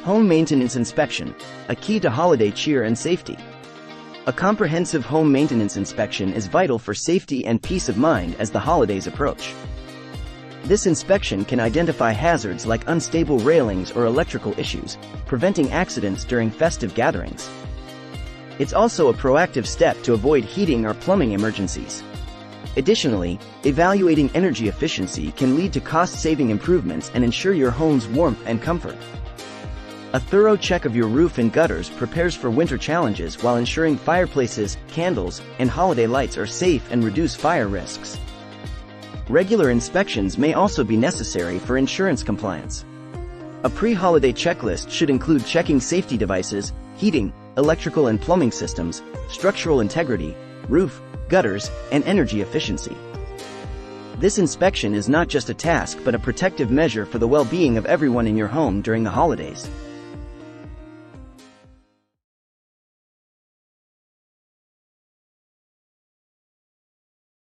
Home maintenance inspection, a key to holiday cheer and safety. A comprehensive home maintenance inspection is vital for safety and peace of mind as the holidays approach. This inspection can identify hazards like unstable railings or electrical issues, preventing accidents during festive gatherings. It's also a proactive step to avoid heating or plumbing emergencies. Additionally, evaluating energy efficiency can lead to cost-saving improvements and ensure your home's warmth and comfort. A thorough check of your roof and gutters prepares for winter challenges while ensuring fireplaces, candles, and holiday lights are safe and reduce fire risks. Regular inspections may also be necessary for insurance compliance. A pre-holiday checklist should include checking safety devices, heating, electrical and plumbing systems, structural integrity, roof, gutters, and energy efficiency. This inspection is not just a task but a protective measure for the well-being of everyone in your home during the holidays.